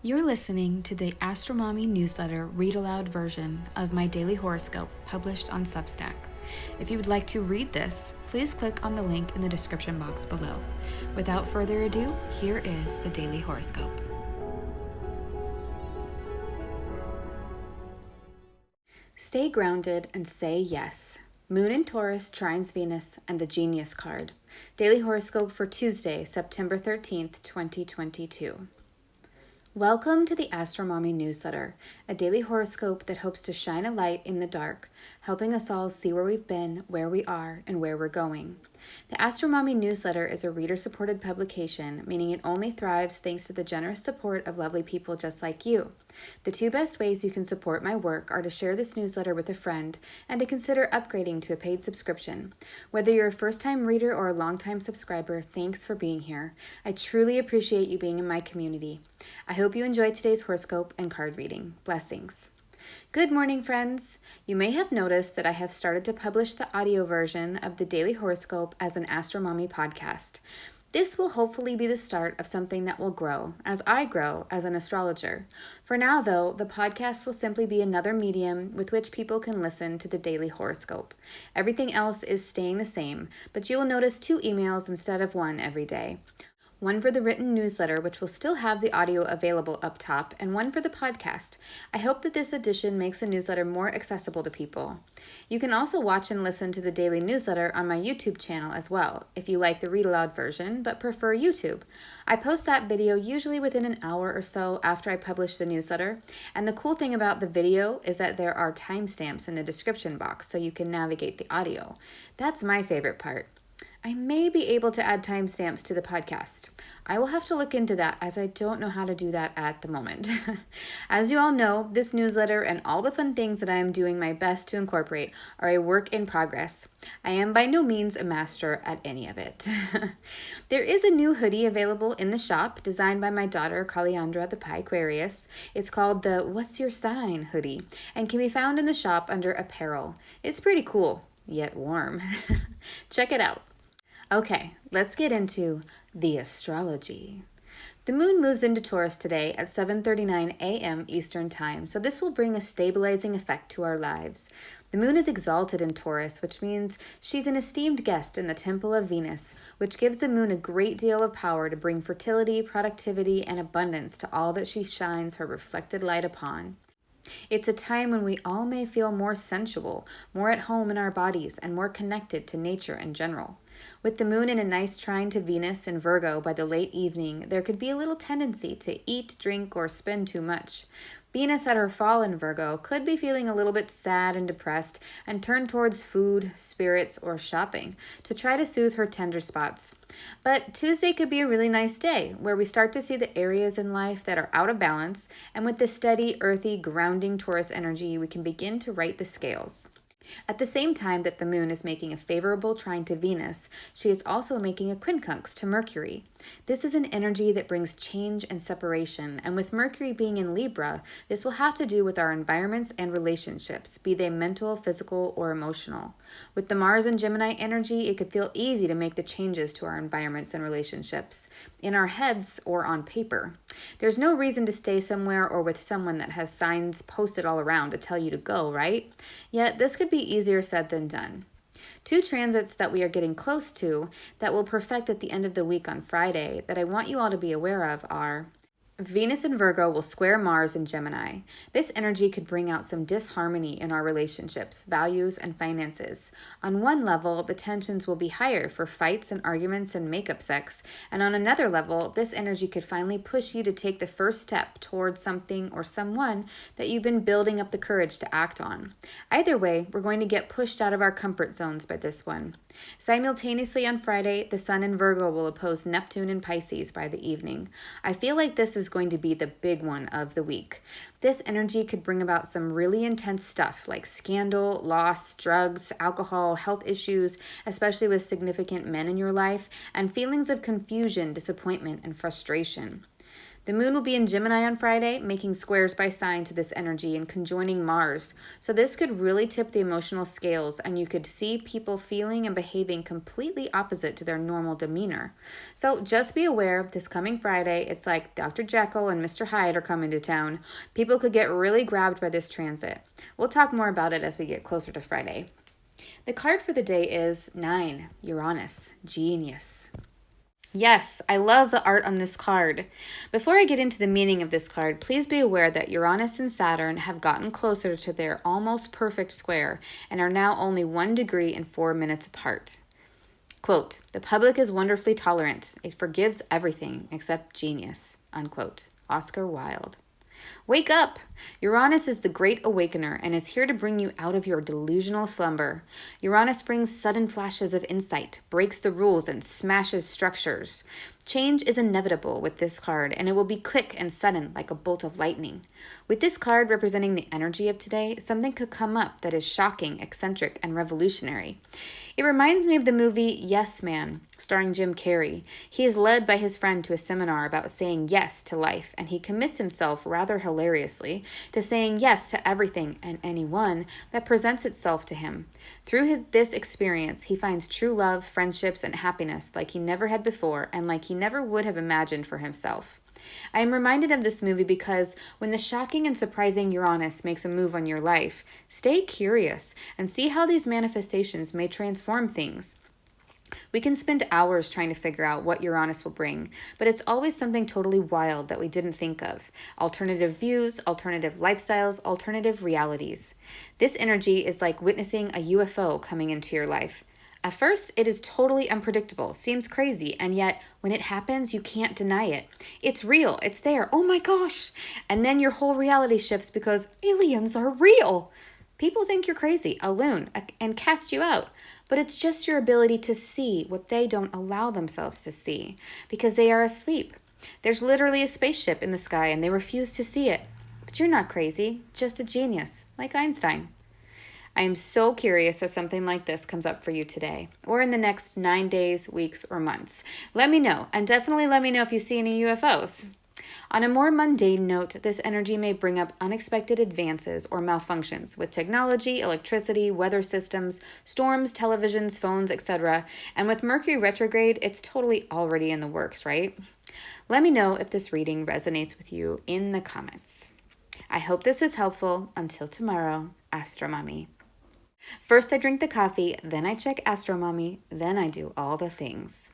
You're listening to the AstroMommy Newsletter read-aloud version of my daily horoscope published on Substack. If you would like to read this, please click on the link in the description box below. Without further ado, here is the daily horoscope. Stay grounded and say yes. Moon in Taurus trines Venus and the Genius card. Daily horoscope for Tuesday, September 13th, 2022. Welcome to the AstroMommy Newsletter, a daily horoscope that hopes to shine a light in the dark, helping us all see where we've been, where we are, and where we're going. The AstroMommy Newsletter is a reader-supported publication, meaning it only thrives thanks to the generous support of lovely people just like you. The two best ways you can support my work are to share this newsletter with a friend and to consider upgrading to a paid subscription. Whether you're a first-time reader or a long-time subscriber, thanks for being here. I truly appreciate you being in my community. I hope you enjoyed today's horoscope and card reading. Blessings. Good morning, friends. You may have noticed that I have started to publish the audio version of the daily horoscope as an AstroMommy podcast. This will hopefully be the start of something that will grow as I grow as an astrologer. For now, though, the podcast will simply be another medium with which people can listen to the daily horoscope. Everything else is staying the same, but you will notice 2 emails instead of 1 every day. One for the written newsletter, which will still have the audio available up top, and one for the podcast. I hope that this edition makes the newsletter more accessible to people. You can also watch and listen to the daily newsletter on my YouTube channel as well, if you like the read-aloud version but prefer YouTube. I post that video usually within an hour or so after I publish the newsletter, and the cool thing about the video is that there are timestamps in the description box so you can navigate the audio. That's my favorite part. I may be able to add timestamps to the podcast. I will have to look into that as I don't know how to do that at the moment. As you all know, this newsletter and all the fun things that I am doing my best to incorporate are a work in progress. I am by no means a master at any of it. There is a new hoodie available in the shop designed by my daughter, Kaliandra the Pie Aquarius. It's called the What's Your Sign hoodie and can be found in the shop under Apparel. It's pretty cool, yet warm. Check it out. Okay, let's get into the astrology. The moon moves into Taurus today at 7:39 a.m. Eastern Time, so this will bring a stabilizing effect to our lives. The moon is exalted in Taurus, which means she's an esteemed guest in the temple of Venus, which gives the moon a great deal of power to bring fertility, productivity, and abundance to all that she shines her reflected light upon. It's a time when we all may feel more sensual, more at home in our bodies, and more connected to nature in general. With the moon in a nice trine to Venus in Virgo by the late evening, there could be a little tendency to eat, drink, or spend too much. Venus at her fall in Virgo could be feeling a little bit sad and depressed and turn towards food, spirits, or shopping to try to soothe her tender spots. But Tuesday could be a really nice day where we start to see the areas in life that are out of balance, and with the steady, earthy, grounding Taurus energy, we can begin to right the scales. At the same time that the moon is making a favorable trine to Venus, she is also making a quincunx to Mercury. This is an energy that brings change and separation, and with Mercury being in Libra, this will have to do with our environments and relationships, be they mental, physical, or emotional. With the Mars and Gemini energy, it could feel easy to make the changes to our environments and relationships, in our heads or on paper. There's no reason to stay somewhere or with someone that has signs posted all around to tell you to go, right? Yet this could be easier said than done. 2 transits that we are getting close to that will perfect at the end of the week on Friday that I want you all to be aware of are Venus in Virgo will square Mars in Gemini. This energy could bring out some disharmony in our relationships, values, and finances. On one level, the tensions will be higher for fights and arguments and makeup sex, and on another level, this energy could finally push you to take the first step towards something or someone that you've been building up the courage to act on. Either way, we're going to get pushed out of our comfort zones by this one. Simultaneously on Friday, the Sun in Virgo will oppose Neptune in Pisces by the evening. I feel like this is going to be the big one of the week. This energy could bring about some really intense stuff like scandal, loss, drugs, alcohol, health issues, especially with significant men in your life, and feelings of confusion, disappointment, and frustration. The moon will be in Gemini on Friday, making squares by sign to this energy and conjoining Mars. So this could really tip the emotional scales, and you could see people feeling and behaving completely opposite to their normal demeanor. So just be aware, this coming Friday, it's like Dr. Jekyll and Mr. Hyde are coming to town. People could get really grabbed by this transit. We'll talk more about it as we get closer to Friday. The card for the day is 9, Uranus, Genius. Yes, I love the art on this card. Before I get into the meaning of this card, please be aware that Uranus and Saturn have gotten closer to their almost perfect square and are now only 1 degree and 4 minutes apart. Quote, "The public is wonderfully tolerant. It forgives everything except genius," unquote. Oscar Wilde. Wake up! Uranus is the great awakener and is here to bring you out of your delusional slumber. Uranus brings sudden flashes of insight, breaks the rules, and smashes structures. Change is inevitable with this card, and it will be quick and sudden like a bolt of lightning. With this card representing the energy of today, something could come up that is shocking, eccentric, and revolutionary. It reminds me of the movie Yes Man, starring Jim Carrey. He is led by his friend to a seminar about saying yes to life, and he commits himself rather hilariously to saying yes to everything and anyone that presents itself to him. Through this experience, he finds true love, friendships, and happiness like he never had before and like he never would have imagined for himself. I am reminded of this movie because when the shocking and surprising Uranus makes a move on your life, stay curious and see how these manifestations may transform things. We can spend hours trying to figure out what Uranus will bring, but it's always something totally wild that we didn't think of. Alternative views, alternative lifestyles, alternative realities. This energy is like witnessing a UFO coming into your life. At first, it is totally unpredictable, seems crazy, and yet when it happens, you can't deny it. It's real, it's there, oh my gosh! And then your whole reality shifts because aliens are real! People think you're crazy, a loon, and cast you out. But it's just your ability to see what they don't allow themselves to see, because they are asleep. There's literally a spaceship in the sky and they refuse to see it. But you're not crazy, just a genius, like Einstein. I am so curious if something like this comes up for you today, or in the next 9 days, weeks, or months. Let me know, and definitely let me know if you see any UFOs. On a more mundane note, this energy may bring up unexpected advances or malfunctions with technology, electricity, weather systems, storms, televisions, phones, etc. And with Mercury retrograde, it's totally already in the works, right? Let me know if this reading resonates with you in the comments. I hope this is helpful. Until tomorrow, AstroMommy. First I drink the coffee, then I check AstroMommy, then I do all the things.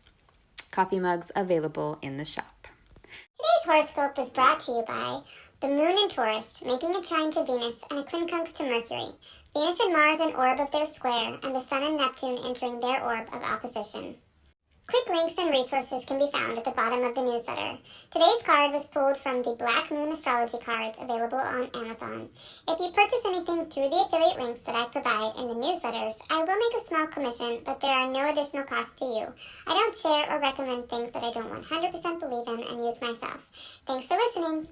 Coffee mugs available in the shop. Today's horoscope is brought to you by the Moon in Taurus, making a trine to Venus and a quincunx to Mercury. Venus and Mars in orb of their square, and the Sun and Neptune entering their orb of opposition. Quick links and resources can be found at the bottom of the newsletter. Today's card was pulled from the Black Moon Astrology cards available on Amazon. If you purchase anything through the affiliate links that I provide in the newsletters, I will make a small commission, but there are no additional costs to you. I don't share or recommend things that I don't 100% believe in and use myself. Thanks for listening.